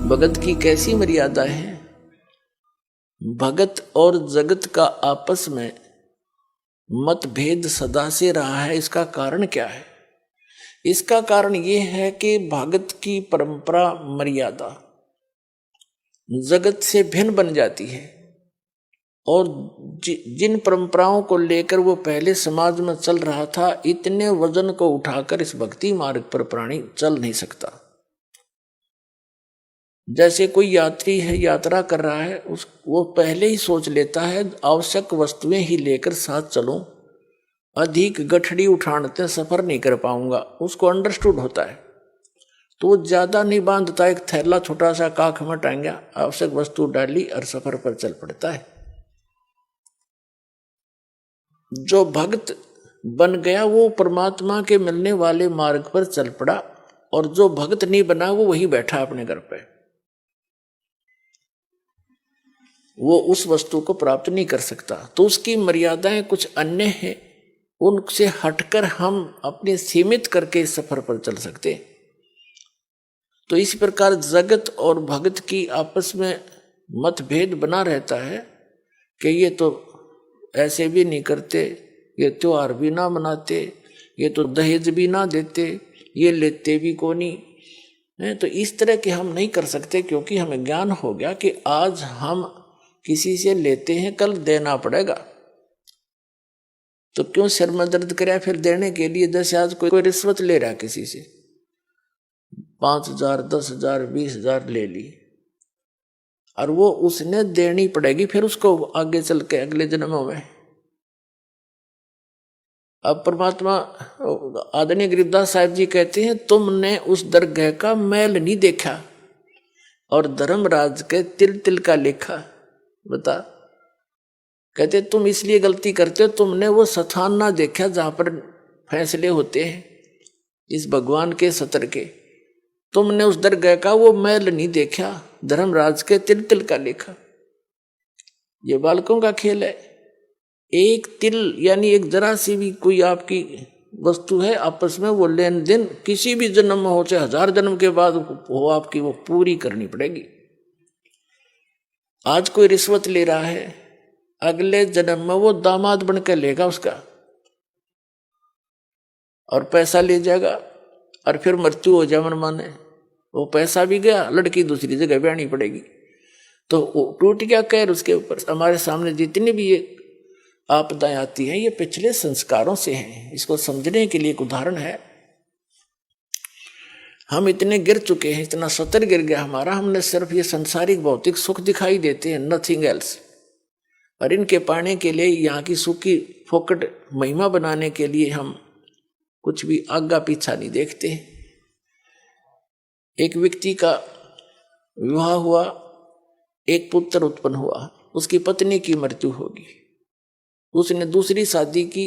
भगत की कैसी मर्यादा है। भगत और जगत का आपस में मतभेद सदा से रहा है। इसका कारण क्या है? इसका कारण यह है कि भगत की परंपरा मर्यादा जगत से भिन्न बन जाती है और जिन परंपराओं को लेकर वो पहले समाज में चल रहा था, इतने वजन को उठाकर इस भक्ति मार्ग पर प्राणी चल नहीं सकता। जैसे कोई यात्री है, यात्रा कर रहा है, वो पहले ही सोच लेता है आवश्यक वस्तुएं ही लेकर साथ चलूं, अधिक गठड़ी उठाने सफर नहीं कर पाऊंगा, उसको अंडरस्टूड होता है। तो वो ज्यादा नहीं बांधता, एक थैला छोटा सा काख में टांगा, आवश्यक वस्तु डाली और सफर पर चल पड़ता है। जो भक्त बन गया वो परमात्मा के मिलने वाले मार्ग पर चल पड़ा, और जो भक्त नहीं बना वो वहीं बैठा अपने घर पे, वो उस वस्तु को प्राप्त नहीं कर सकता। तो उसकी मर्यादाएं कुछ अन्य हैं, उनसे हटकर हम अपने सीमित करके इस सफर पर चल सकते। तो इस प्रकार जगत और भगत की आपस में मतभेद बना रहता है कि ये तो ऐसे भी नहीं करते, ये त्योहार भी ना मनाते, ये तो दहेज भी ना देते, ये लेते भी को नहीं। तो इस तरह के हम नहीं कर सकते, क्योंकि हमें ज्ञान हो गया कि आज हम किसी से लेते हैं, कल देना पड़ेगा। तो क्यों सिर में दर्द करे फिर देने के लिए? जैसे आज कोई रिश्वत ले रहा है किसी से, 5,000 10,000 20,000 ले ली, और वो उसने देनी पड़ेगी फिर उसको आगे चल के अगले जन्मों में। अब परमात्मा आदरणीय गरीबदास साहिब जी कहते हैं, तुमने उस दरगाह का मैल नहीं देखा और धर्मराज के तिल तिल का लेखा। बता, कहते तुम इसलिए गलती करते हो, तुमने वो स्थान ना देखा जहां पर फैसले होते हैं इस भगवान के सत्र के। तुमने उस दरगाह का वो मैल नहीं देखा, धर्मराज के तिल तिल का लेखा। ये बालकों का खेल है। एक तिल यानी एक जरा सी भी कोई आपकी वस्तु है, आपस में वो लेन देन किसी भी जन्म में हो, चाहे 1000 जन्म के बाद हो, आपकी वो पूरी करनी पड़ेगी। आज कोई रिश्वत ले रहा है, अगले जन्म में वो दामाद बनकर लेगा उसका और पैसा ले जाएगा, और फिर मृत्यु हो जाए मन माने, वो पैसा भी गया, लड़की दूसरी जगह ब्याहनी पड़ेगी। तो टूट गया कहर उसके ऊपर। हमारे सामने जितनी भी ये आपदाएं आती हैं, ये पिछले संस्कारों से हैं। इसको समझने के लिए एक उदाहरण है। हम इतने गिर चुके हैं, इतना सतर गिर गया हमारा, हमने सिर्फ ये संसारिक भौतिक सुख दिखाई देते हैं, नथिंग एल्स। और इनके पाने के लिए, यहाँ की सुख की फोकट महिमा बनाने के लिए हम कुछ भी आगा पीछा नहीं देखते। एक व्यक्ति का विवाह हुआ, एक पुत्र उत्पन्न हुआ, उसकी पत्नी की मृत्यु होगी, उसने दूसरी शादी की,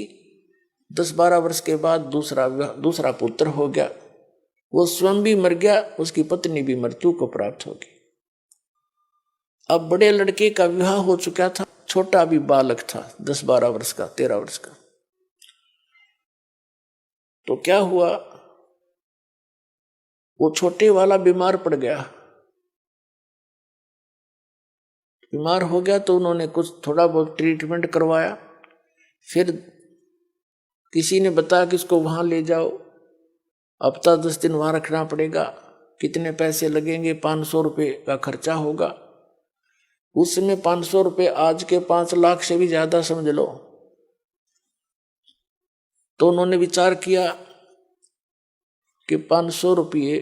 10-12 वर्ष के बाद दूसरा पुत्र हो गया, वो स्वयं भी मर गया, उसकी पत्नी भी मृत्यु को प्राप्त होगी। अब बड़े लड़के का विवाह हो चुका था, छोटा भी बालक था, 10-12 वर्ष का, 13 वर्ष का। तो क्या हुआ, वो छोटे वाला बीमार पड़ गया। बीमार हो गया तो उन्होंने कुछ थोड़ा बहुत ट्रीटमेंट करवाया, फिर किसी ने बताया कि इसको वहां ले जाओ, हफ्ता 10 दिन वहां रखना पड़ेगा, कितने पैसे लगेंगे, 500 रुपये का खर्चा होगा। उसमें 500 रुपये आज के 5 लाख से भी ज्यादा समझ लो। तो उन्होंने विचार किया कि 500 रुपये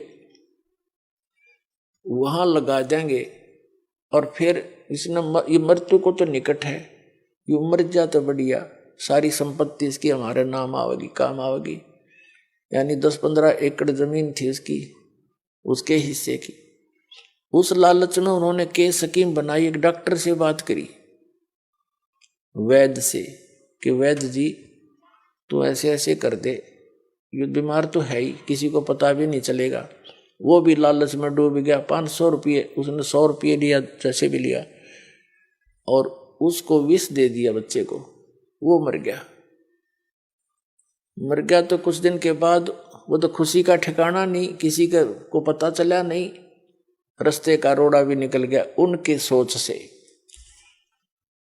वहां लगा देंगे, और फिर इसने ये मृत्यु को तो निकट है, ये मर जा तो बढ़िया, सारी संपत्ति इसकी हमारे नाम आवेगी, काम आवेगी। यानी 10-15 एकड़ जमीन थी इसकी, उसके हिस्से की। उस लालच में उन्होंने के स्कीम बनाई, एक डॉक्टर से बात करी, वैद्य से, कि वैद्य जी तू ऐसे ऐसे कर दे, ये बीमार तो है ही, किसी को पता भी नहीं चलेगा। वो भी लालच में डूब गया। 500 रुपये उसने 100 रुपये लिया, जैसे भी लिया, और उसको विष दे दिया बच्चे को, वो मर गया। मर गया तो कुछ दिन के बाद वो तो खुशी का ठिकाना नहीं, किसी को पता चला नहीं। रास्ते का रोड़ा भी निकल गया उनके सोच से।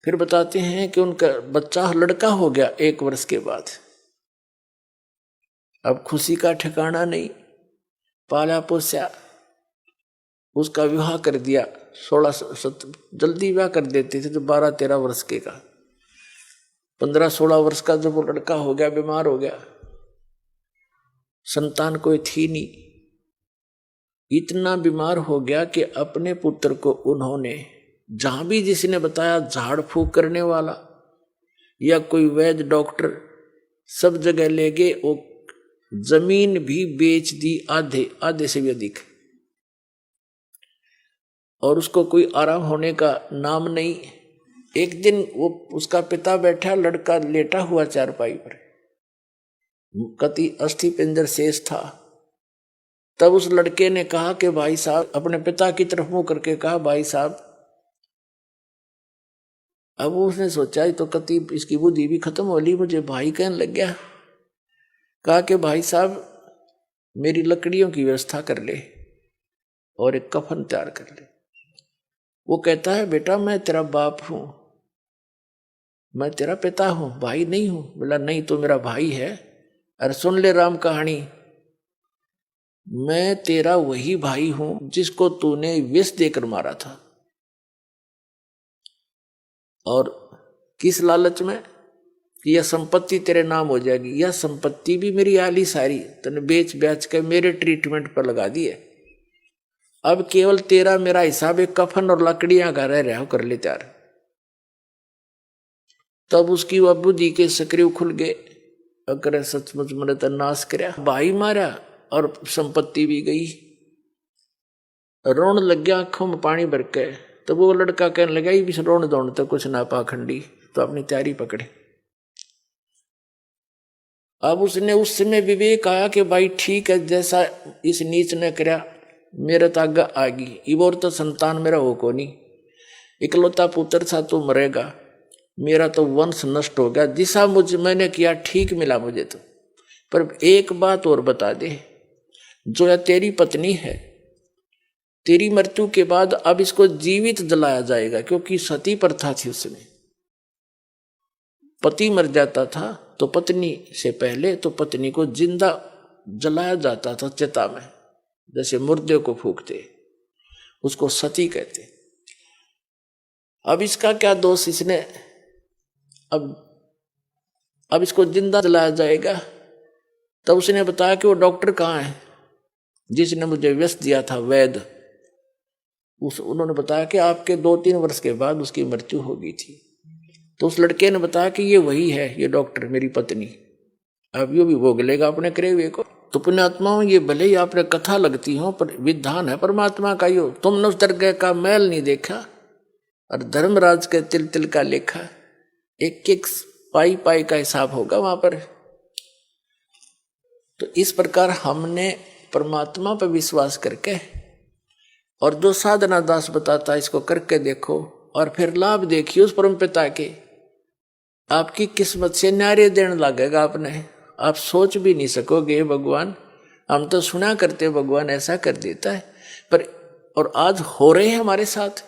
फिर बताते हैं कि उनका बच्चा लड़का हो गया 1 वर्ष के बाद। अब खुशी का ठिकाना नहीं, पाला पोसा, उसका विवाह कर दिया। 16 जल्दी विवाह कर देते थे तो 12-13 वर्ष के का, 15-16 वर्ष का जब वो लड़का हो गया, बीमार हो गया, संतान कोई थी नहीं, इतना बीमार हो गया कि अपने पुत्र को उन्होंने जहां भी जिसने बताया झाड़ फूक करने वाला या कोई वैद्य डॉक्टर, सब जगह ले गए। वो जमीन भी बेच दी, आधे से भी अधिक, और उसको कोई आराम होने का नाम नहीं। एक दिन वो उसका पिता बैठा, लड़का लेटा हुआ चारपाई पर, कति अस्थि पिंजर शेष था। तब उस लड़के ने कहा कि भाई साहब, अपने पिता की तरफ मुंह करके कहा, भाई साहब। अब उसने सोचा तो कति इसकी बुद्धि भी खत्म हो ली, मुझे भाई कहने लग गया। कहा कि भाई साहब मेरी लकड़ियों की व्यवस्था कर ले और एक कफन तैयार कर ले। वो कहता है बेटा मैं तेरा बाप हूं, मैं तेरा पिता हूं, भाई नहीं हूं। बोला नहीं तो मेरा भाई है। अरे सुन ले राम कहानी, मैं तेरा वही भाई हूं जिसको तूने विष देकर मारा था। और किस लालच में कि यह संपत्ति तेरे नाम हो जाएगी। यह संपत्ति भी मेरी आली सारी तूने बेच बेच के मेरे ट्रीटमेंट पर लगा दी है। अब केवल तेरा मेरा हिसाब एक कफन और लकड़ियां का रह रहा कर ले त्यार। तब उसकी वह बुद्धि के सक्रिय खुल गए। अगर सचमुच मैंने तो नाश करया, भाई मारा और संपत्ति भी गई। रोन लग गया आंखों में पानी भर के। तो वो लड़का कहने लगा ये भी रोन दौड़ तो कुछ ना पाखंडी, तो अपनी तैयारी पकड़े। अब उसने उस समय विवेक आया कि भाई ठीक है, जैसा इस नीच ने करया मेरे तो आगे आगी। इबोर तो संतान मेरा हो को नहीं, इकलौता पुत्र था तो मरेगा, मेरा तो वंश नष्ट हो गया। जिसा मुझे मैंने किया ठीक मिला मुझे तो। पर एक बात और बता दे, जो या तेरी पत्नी है, तेरी मृत्यु के बाद अब इसको जीवित जलाया जाएगा, क्योंकि सती प्रथा थी उसमें। पति मर जाता था तो पत्नी से पहले तो पत्नी को जिंदा जलाया जाता था चिता में, जैसे मुर्दे को फूकते, उसको सती कहते। अब इसका क्या दोष, इसने अब इसको जिंदा जलाया जाएगा। तब उसने बताया कि वो डॉक्टर कहाँ है जिसने मुझे व्यस दिया था, वैद्य। उन्होंने बताया कि आपके 2-3 वर्ष के बाद उसकी मृत्यु हो गई थी। तो उस लड़के ने बताया कि ये वही है, ये डॉक्टर मेरी पत्नी। अब यो भी भोग लेगा अपने करे हुए को। तो पुण्यात्माओं, ये भले ही आपने कथा लगती हो, पर विधान है परमात्मा का। यो तुमने उस दरगाह का मैल नहीं देखा और धर्मराज के तिल तिल का लेखा, एक एक पाई पाई का हिसाब होगा वहां पर। तो इस प्रकार हमने परमात्मा पर विश्वास करके, और जो साधना दास बताता है इसको करके देखो, और फिर लाभ देखिए उस परम पिता के। आपकी किस्मत से न्यारे देने लगेगा आपने, आप सोच भी नहीं सकोगे भगवान, हम तो सुना करते भगवान ऐसा कर देता है, पर और आज हो रहे हैं हमारे साथ।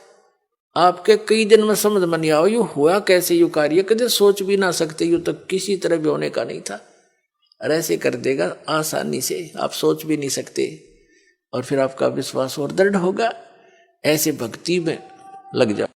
आपके कई दिन में समझ में नहीं आओ यू हुआ कैसे, यू कार्य कदे सोच भी ना सकते, यू तो किसी तरह भी होने का नहीं था, और ऐसे कर देगा आसानी से, आप सोच भी नहीं सकते। और फिर आपका विश्वास और दृढ़ होगा। ऐसे भक्ति में लग जाओ।